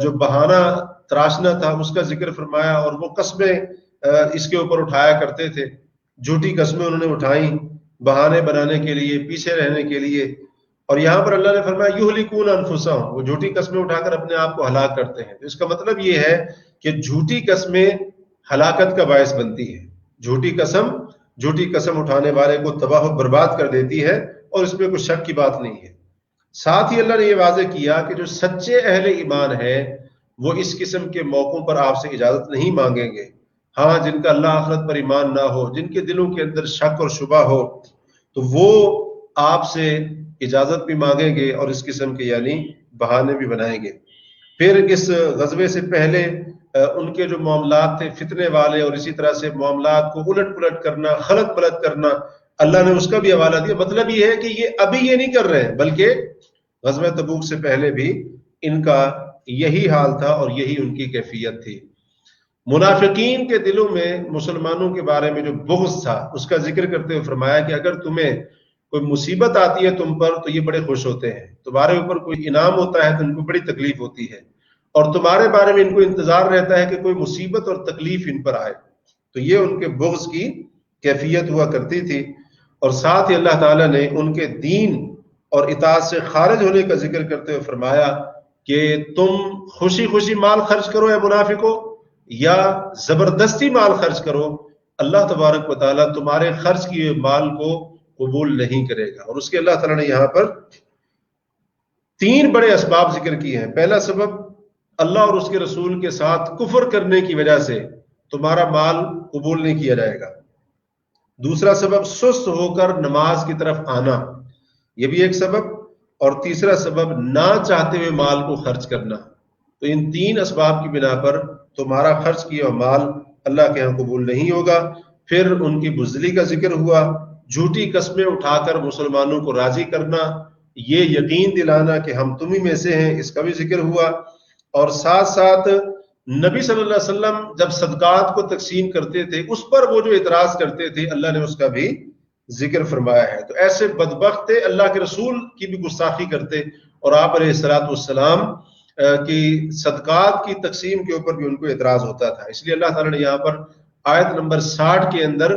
جو بہانہ تراشنا تھا اس کا ذکر فرمایا، اور وہ قسمیں اس کے اوپر اٹھایا کرتے تھے. جھوٹی قسمیں انہوں نے اٹھائیں بہانے بنانے کے لیے، پیچھے رہنے کے لیے. اور یہاں پر اللہ نے فرمایا یہلکون انفسہم، وہ جھوٹی قسمیں اٹھا کر اپنے آپ کو ہلاک کرتے ہیں. تو اس کا مطلب یہ ہے کہ جھوٹی قسمیں ہلاکت کا باعث بنتی ہے. جھوٹی قسم اٹھانے والے کو تباہ و برباد کر دیتی ہے، اور اس میں کوئی شک کی بات نہیں ہے. ساتھ ہی اللہ نے یہ واضح کیا کہ جو سچے اہل ایمان ہیں وہ اس قسم کے موقعوں پر آپ سے اجازت نہیں مانگیں گے. ہاں، جن کا اللہ آخرت پر ایمان نہ ہو، جن کے دلوں کے اندر شک اور شبہ ہو، تو وہ آپ سے اجازت بھی مانگیں گے اور اس قسم کے یعنی بہانے بھی بنائیں گے. پھر اس غزوے سے پہلے ان کے جو معاملات تھے فتنے والے، اور اسی طرح سے معاملات کو الٹ پلٹ کرنا، خلط پلٹ کرنا، اللہ نے اس کا بھی حوالہ دیا. مطلب یہ ہے کہ یہ ابھی یہ نہیں کر رہے ہیں، بلکہ غزوہ تبوک سے پہلے بھی ان کا یہی حال تھا اور یہی ان کی کیفیت تھی. منافقین کے دلوں میں مسلمانوں کے بارے میں جو بغض تھا اس کا ذکر کرتے ہوئے فرمایا کہ اگر تمہیں کوئی مصیبت آتی ہے تم پر تو یہ بڑے خوش ہوتے ہیں، تمہارے اوپر کوئی انعام ہوتا ہے تو ان کو بڑی تکلیف ہوتی ہے، اور تمہارے بارے میں ان کو انتظار رہتا ہے کہ کوئی مصیبت اور تکلیف ان پر آئے. تو یہ ان کے بغض کی کیفیت ہوا کرتی تھی. اور ساتھ ہی اللہ تعالیٰ نے ان کے دین اور اطاعت سے خارج ہونے کا ذکر کرتے ہوئے فرمایا کہ تم خوشی خوشی مال خرچ کرو اے منافقو یا زبردستی مال خرچ کرو، اللہ تبارک و تعالیٰ تمہارے خرچ کیے مال کو قبول نہیں کرے گا. اور اس کے اللہ تعالیٰ نے یہاں پر 3 بڑے اسباب ذکر کیے ہیں. پہلا سبب، اللہ اور اس کے رسول کے ساتھ کفر کرنے کی وجہ سے تمہارا مال قبول نہیں کیا جائے گا. دوسرا سبب، سست ہو کر نماز کی طرف آنا، یہ بھی ایک سبب. اور تیسرا سبب، نہ چاہتے ہوئے مال کو خرچ کرنا. تو ان 3 اسباب کی بنا پر تمہارا خرچ کیا مال اللہ کے ہاں قبول نہیں ہوگا. پھر ان کی بزدلی کا ذکر ہوا، جھوٹی قسمیں اٹھا کر مسلمانوں کو راضی کرنا، یہ یقین دلانا کہ ہم تمہیں میں سے ہیں، اس کا بھی ذکر ہوا. اور ساتھ ساتھ نبی صلی اللہ علیہ وسلم جب صدقات کو تقسیم کرتے تھے اس پر وہ جو اعتراض کرتے تھے اللہ نے اس کا بھی ذکر فرمایا ہے. تو ایسے بدبخت تھے، اللہ کے رسول کی بھی گستاخی کرتے، اور آپ علیہ الصلوۃ والسلام کی صدقات کی تقسیم کے اوپر بھی ان کو اعتراض ہوتا تھا. اس لیے اللہ تعالیٰ نے یہاں پر آیت نمبر 60 کے اندر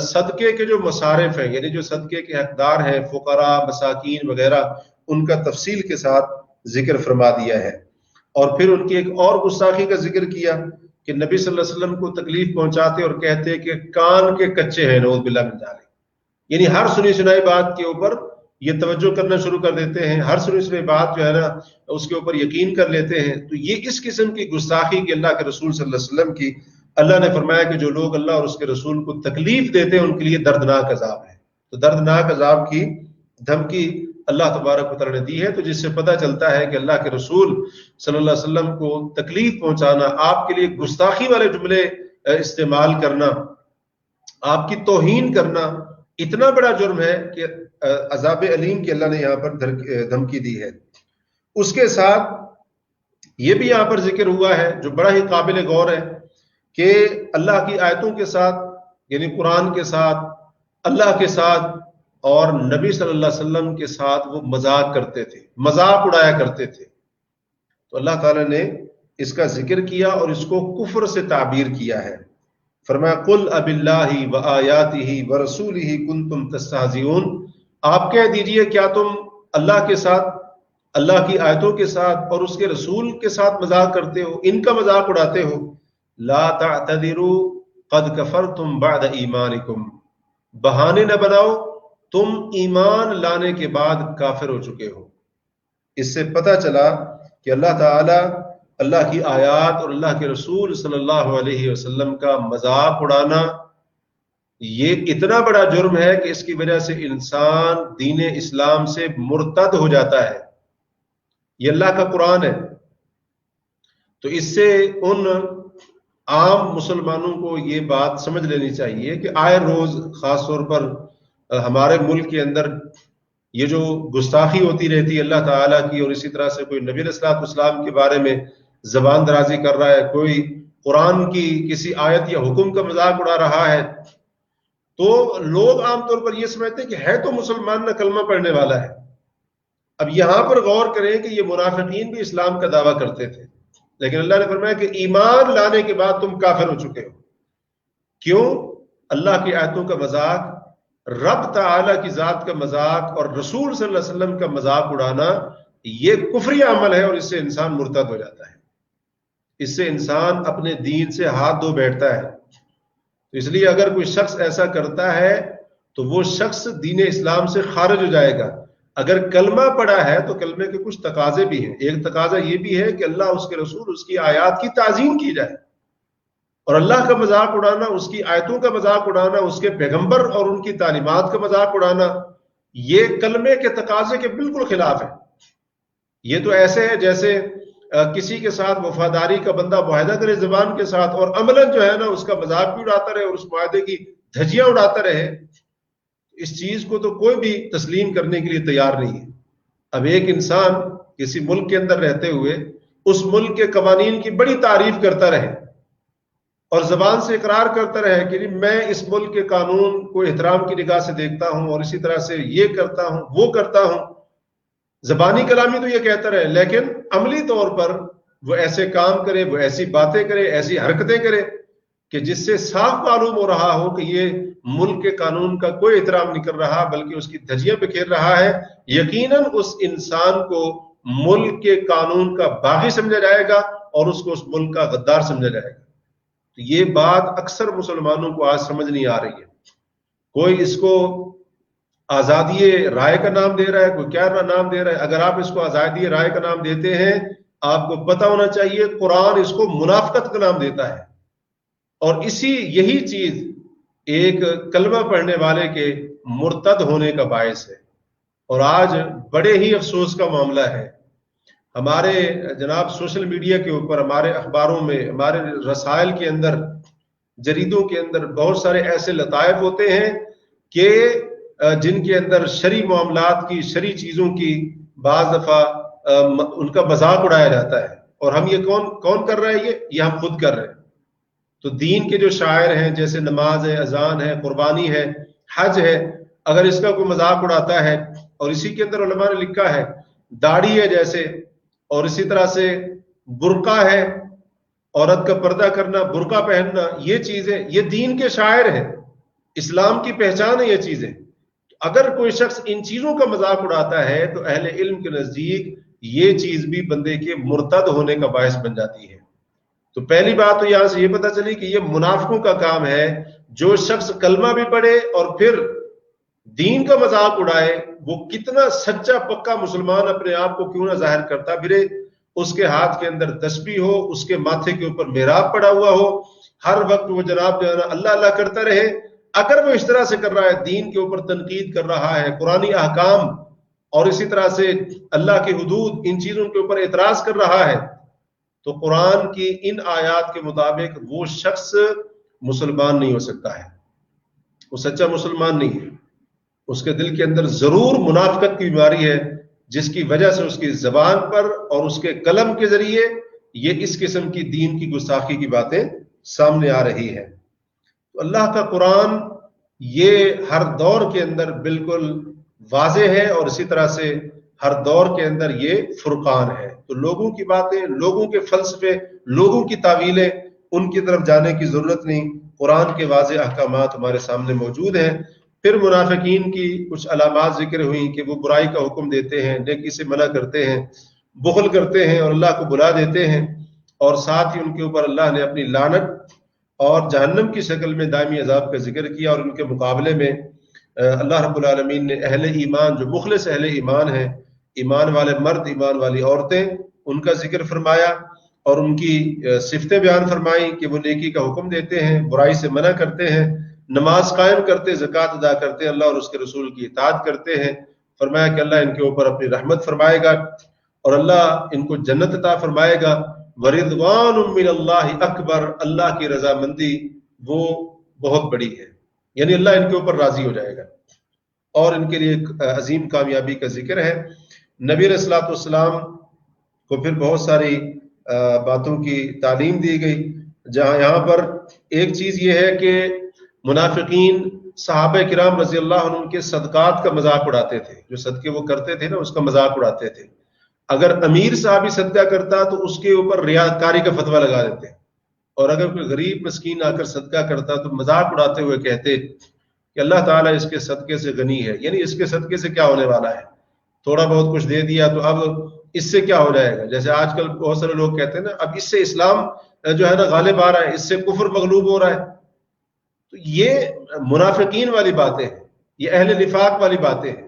صدقے کے جو مصارف ہیں، یعنی جو صدقے کے حقدار ہیں فقراء، مساکین وغیرہ، ان کا تفصیل کے ساتھ ذکر فرما دیا ہے. اور پھر ان کی ایک اور گستاخی کا ذکر کیا کہ نبی صلی اللہ علیہ وسلم کو تکلیف پہنچاتے اور کہتے کہ کان کے کچے ہیں، نعوذ باللہ من ذالک. یعنی ہر سنی سنائی بات کے اوپر یہ توجہ کرنا شروع کر دیتے ہیں، ہر سنی سنائی بات جو ہے نا اس کے اوپر یقین کر لیتے ہیں. تو یہ اس قسم کی گستاخی کہ اللہ کے رسول صلی اللہ علیہ وسلم کی، اللہ نے فرمایا کہ جو لوگ اللہ اور اس کے رسول کو تکلیف دیتے ہیں ان کے لیے دردناک عذاب ہے. تو دردناک عذاب کی دھمکی اللہ تبارک و تعالیٰ نے دی ہے. تو جس سے پتہ چلتا ہے کہ اللہ کے رسول صلی اللہ علیہ وسلم کو تکلیف پہنچانا، آپ کے لیے گستاخی والے جملے استعمال کرنا، آپ کی توہین کرنا اتنا بڑا جرم ہے کہ عذاب علیم کی اللہ نے یہاں پر دھمکی دی ہے. اس کے ساتھ یہ بھی یہاں پر ذکر ہوا ہے جو بڑا ہی قابل غور ہے کہ اللہ کی آیتوں کے ساتھ یعنی قرآن کے ساتھ اللہ کے ساتھ اور نبی صلی اللہ علیہ وسلم کے ساتھ وہ مذاق کرتے تھے، مذاق اڑایا کرتے تھے. تو اللہ تعالیٰ نے اس کا ذکر کیا اور اس کو کفر سے تعبیر کیا ہے. فرمایا قل اب اللہ و آیاتہ و رسولہ کنتم تستہزئون، آپ کہہ دیجئے کیا تم اللہ کے ساتھ، اللہ کی آیتوں کے ساتھ اور اس کے رسول کے ساتھ مذاق کرتے ہو، ان کا مذاق اڑاتے ہو. لا تعتذروا قد کفرتم بعد ایمانکم، بہانے نہ بناؤ، تم ایمان لانے کے بعد کافر ہو چکے ہو. اس سے پتہ چلا کہ اللہ تعالی اللہ کی آیات اور اللہ کے رسول صلی اللہ علیہ وسلم کا مذاق اڑانا یہ اتنا بڑا جرم ہے کہ اس کی وجہ سے انسان دین اسلام سے مرتد ہو جاتا ہے. یہ اللہ کا قرآن ہے. تو اس سے ان عام مسلمانوں کو یہ بات سمجھ لینی چاہیے کہ آئے روز خاص طور پر ہمارے ملک کے اندر یہ جو گستاخی ہوتی رہتی ہے اللہ تعالیٰ کی، اور اسی طرح سے کوئی نبی علیہ الصلوۃ والسلام کے بارے میں زبان درازی کر رہا ہے، کوئی قرآن کی کسی آیت یا حکم کا مذاق اڑا رہا ہے، تو لوگ عام طور پر یہ سمجھتے ہیں کہ ہے تو مسلمان نہ کلمہ پڑھنے والا ہے. اب یہاں پر غور کریں کہ یہ منافقین بھی اسلام کا دعویٰ کرتے تھے، لیکن اللہ نے فرمایا کہ ایمان لانے کے بعد تم کافر ہو چکے ہو. کیوں؟ اللہ کی آیتوں کا مذاق، رب تعالی کی ذات کا مذاق اور رسول صلی اللہ علیہ وسلم کا مذاق اڑانا یہ کفری عمل ہے اور اس سے انسان مرتد ہو جاتا ہے. اس سے انسان اپنے دین سے ہاتھ دھو بیٹھتا ہے. اس لیے اگر کوئی شخص ایسا کرتا ہے تو وہ شخص دین اسلام سے خارج ہو جائے گا. اگر کلمہ پڑھا ہے تو کلمے کے کچھ تقاضے بھی ہیں. ایک تقاضا یہ بھی ہے کہ اللہ، اس کے رسول، اس کی آیات کی تعظیم کی جائے، اور اللہ کا مذاق اڑانا، اس کی آیتوں کا مذاق اڑانا، اس کے پیغمبر اور ان کی تعلیمات کا مذاق اڑانا یہ کلمے کے تقاضے کے بالکل خلاف ہے. یہ تو ایسے ہے جیسے کسی کے ساتھ وفاداری کا بندہ معاہدہ کرے زبان کے ساتھ اور عملاً جو ہے نا اس کا مذاق بھی اڑاتا رہے اور اس معاہدے کی دھجیاں اڑاتا رہے. اس چیز کو تو کوئی بھی تسلیم کرنے کے لیے تیار نہیں ہے. اب ایک انسان کسی ملک کے اندر رہتے ہوئے اس ملک کے قوانین کی بڑی تعریف کرتا رہے اور زبان سے اقرار کرتا رہے کہ میں اس ملک کے قانون کو احترام کی نگاہ سے دیکھتا ہوں اور اسی طرح سے یہ کرتا ہوں وہ کرتا ہوں، زبانی کلامی تو یہ کہتا رہے، لیکن عملی طور پر وہ ایسے کام کرے، وہ ایسی باتیں کرے، ایسی حرکتیں کرے کہ جس سے صاف معلوم ہو رہا ہو کہ یہ ملک کے قانون کا کوئی احترام نہیں کر رہا بلکہ اس کی دھجیاں بکھیر رہا ہے. یقیناً اس انسان کو ملک کے قانون کا باغی سمجھا جائے گا اور اس کو اس ملک کا غدار سمجھا جائے گا. تو یہ بات اکثر مسلمانوں کو آج سمجھ نہیں آ رہی ہے. کوئی اس کو آزادی رائے کا نام دے رہا ہے، کوئی کیا نام دے رہا ہے. اگر آپ اس کو آزادی رائے کا نام دیتے ہیں، آپ کو پتہ ہونا چاہیے قرآن اس کو منافقت کا نام دیتا ہے، اور یہی چیز ایک کلمہ پڑھنے والے کے مرتد ہونے کا باعث ہے. اور آج بڑے ہی افسوس کا معاملہ ہے، ہمارے جناب سوشل میڈیا کے اوپر، ہمارے اخباروں میں، ہمارے رسائل کے اندر، جریدوں کے اندر بہت سارے ایسے لطائف ہوتے ہیں کہ جن کے اندر شرعی معاملات کی، شرعی چیزوں کی بعض دفعہ ان کا مذاق اڑایا جاتا ہے. اور ہم یہ کون کر رہا ہے؟ یہ ہم خود کر رہے ہیں. تو دین کے جو شاعر ہیں جیسے نماز ہے، اذان ہے، قربانی ہے، حج ہے، اگر اس کا کوئی مذاق اڑاتا ہے، اور اسی کے اندر علماء نے لکھا ہے داڑھی ہے جیسے، اور اسی طرح سے برقع ہے، عورت کا پردہ کرنا، برقع پہننا، یہ چیزیں یہ دین کے شاعر ہیں، اسلام کی پہچان ہے یہ چیزیں. اگر کوئی شخص ان چیزوں کا مذاق اڑاتا ہے تو اہل علم کے نزدیک یہ چیز بھی بندے کے مرتد ہونے کا باعث بن جاتی ہے. تو پہلی بات تو یہاں سے یہ پتہ چلی کہ یہ منافقوں کا کام ہے. جو شخص کلمہ بھی پڑھے اور پھر دین کا مذاق اڑائے، وہ کتنا سچا پکا مسلمان اپنے آپ کو کیوں نہ ظاہر کرتا پھرے، اس کے ہاتھ کے اندر تسبیح ہو، اس کے ماتھے کے اوپر محراب پڑا ہوا ہو، ہر وقت وہ جناب جو ہے نا اللہ اللہ کرتا رہے. اگر وہ اس طرح سے کر رہا ہے، دین کے اوپر تنقید کر رہا ہے، قرآنی احکام اور اسی طرح سے اللہ کی حدود، ان چیزوں کے اوپر اعتراض کر رہا ہے، تو قرآن کی ان آیات کے مطابق وہ شخص مسلمان نہیں ہو سکتا ہے، وہ سچا مسلمان نہیں ہے. اس کے دل کے اندر ضرور منافقت کی بیماری ہے جس کی وجہ سے اس کی زبان پر اور اس کے قلم کے ذریعے یہ اس قسم کی دین کی گستاخی کی باتیں سامنے آ رہی ہیں۔ تو اللہ کا قرآن یہ ہر دور کے اندر بالکل واضح ہے، اور اسی طرح سے ہر دور کے اندر یہ فرقان ہے۔ تو لوگوں کی باتیں، لوگوں کے فلسفے، لوگوں کی تعویلیں، ان کی طرف جانے کی ضرورت نہیں۔ قرآن کے واضح احکامات ہمارے سامنے موجود ہیں۔ پھر منافقین کی کچھ علامات ذکر ہوئیں کہ وہ برائی کا حکم دیتے ہیں، نیکی سے منع کرتے ہیں، بخل کرتے ہیں اور اللہ کو بلا دیتے ہیں، اور ساتھ ہی ان کے اوپر اللہ نے اپنی لعنت اور جہنم کی شکل میں دائمی عذاب کا ذکر کیا، اور ان کے مقابلے میں اللہ رب العالمین نے اہل ایمان، جو مخلص اہل ایمان ہیں، ایمان والے مرد، ایمان والی عورتیں، ان کا ذکر فرمایا اور ان کی صفتیں بیان فرمائی کہ وہ نیکی کا حکم دیتے ہیں، برائی سے منع کرتے ہیں، نماز قائم کرتے، زکوٰۃ ادا کرتے، اللہ اور اس کے رسول کی اطاعت کرتے ہیں۔ فرمایا کہ اللہ ان کے اوپر اپنی رحمت فرمائے گا اور اللہ ان کو جنت عطا فرمائے گا۔ وَرِضْوَانٌ مِّنَ اللَّهِ اکبر، اللہ کی رضامندی وہ بہت بڑی ہے، یعنی اللہ ان کے اوپر راضی ہو جائے گا، اور ان کے لیے ایک عظیم کامیابی کا ذکر ہے۔ نبی علیہ الصلوۃ والسلام کو پھر بہت ساری باتوں کی تعلیم دی گئی، جہاں یہاں پر ایک چیز یہ ہے کہ منافقین صحابہ کرام رضی اللہ عنہ کے صدقات کا مذاق اڑاتے تھے، جو صدقے وہ کرتے تھے نا، اس کا مذاق اڑاتے تھے۔ اگر امیر صحابی صدقہ کرتا تو اس کے اوپر ریاکاری کا فتویٰ لگا دیتے، اور اگر کوئی غریب مسکین آ کر صدقہ کرتا تو مذاق اڑاتے ہوئے کہتے کہ اللہ تعالیٰ اس کے صدقے سے غنی ہے، یعنی اس کے صدقے سے کیا ہونے والا ہے، تھوڑا بہت کچھ دے دیا تو اب اس سے کیا ہو جائے گا۔ جیسے آج کل بہت سارے لوگ کہتے ہیں نا، اب اس سے اسلام جو ہے نا غالب آ رہا ہے، اس سے کفر مغلوب ہو رہا ہے۔ تو یہ منافقین والی باتیں ہیں، یہ اہل نفاق والی باتیں ہیں۔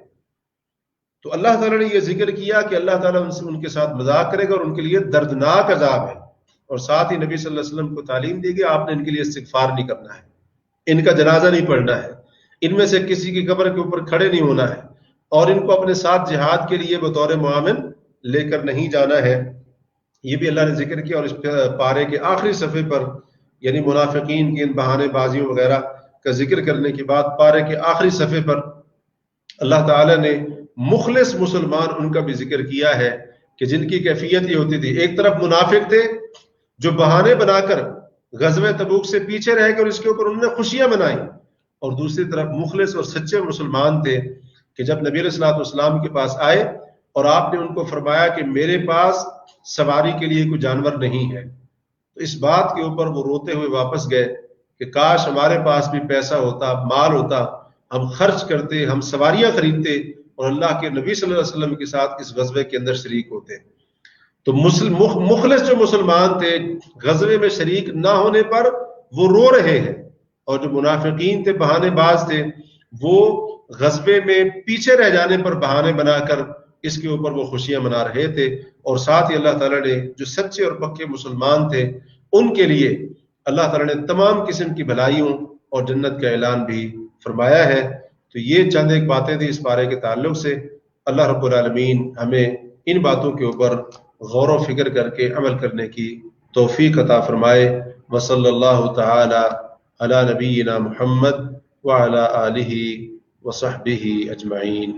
تو اللہ تعالیٰ نے یہ ذکر کیا کہ اللہ تعالیٰ ان کے ساتھ مذاق کرے گا اور ان کے لیے دردناک عذاب ہے، اور ساتھ ہی نبی صلی اللہ علیہ وسلم کو تعلیم دی گئی، آپ نے ان کے لیے استغفار نہیں کرنا ہے، ان کا جنازہ نہیں پڑھنا ہے، ان میں سے کسی کی قبر کے اوپر کھڑے نہیں ہونا ہے، اور ان کو اپنے ساتھ جہاد کے لیے بطور معاون لے کر نہیں جانا ہے۔ یہ بھی اللہ نے ذکر کیا، اور اس پارے کے آخری صفحے پر، یعنی منافقین کی ان بہانے بازیوں وغیرہ کا ذکر کرنے کے بعد پارے کے آخری صفحے پر اللہ تعالیٰ نے مخلص مسلمان ان کا بھی ذکر کیا ہے کہ جن کی کیفیت یہ ہوتی تھی۔ ایک طرف منافق تھے جو بہانے بنا کر غزوہ تبوک سے پیچھے رہ گئے اور اس کے اوپر انہوں نے خوشیاں منائیں، اور دوسری طرف مخلص اور سچے مسلمان تھے کہ جب نبی علیہ الصلوۃ والسلام کے پاس آئے اور آپ نے ان کو فرمایا کہ میرے پاس سواری کے لیے کوئی جانور نہیں ہے، تو اس بات کے اوپر وہ روتے ہوئے واپس گئے کہ کاش ہمارے پاس بھی پیسہ ہوتا، مال ہوتا، ہم خرچ کرتے، ہم سواریاں خریدتے اور اللہ کے نبی صلی اللہ علیہ وسلم کے ساتھ اس غزوے کے اندر شریک ہوتے۔ تو مخلص جو مسلمان تھے غزوے میں شریک نہ ہونے پر وہ رو رہے ہیں، اور جو منافقین تھے، بہانے باز تھے، وہ غزوے میں پیچھے رہ جانے پر بہانے بنا کر اس کے اوپر وہ خوشیاں منا رہے تھے۔ اور ساتھ ہی اللہ تعالیٰ نے جو سچے اور پکے مسلمان تھے ان کے لیے اللہ تعالیٰ نے تمام قسم کی بھلائیوں اور جنت کا اعلان بھی فرمایا ہے۔ تو یہ چند ایک باتیں تھی اس پارے کے تعلق سے۔ اللہ رب العالمین ہمیں ان باتوں کے اوپر غور و فکر کر کے عمل کرنے کی توفیق عطا فرمائے۔ وصلی اللہ تعالی علی نبینا محمد وعلی آلہ وصحبہ اجمعین۔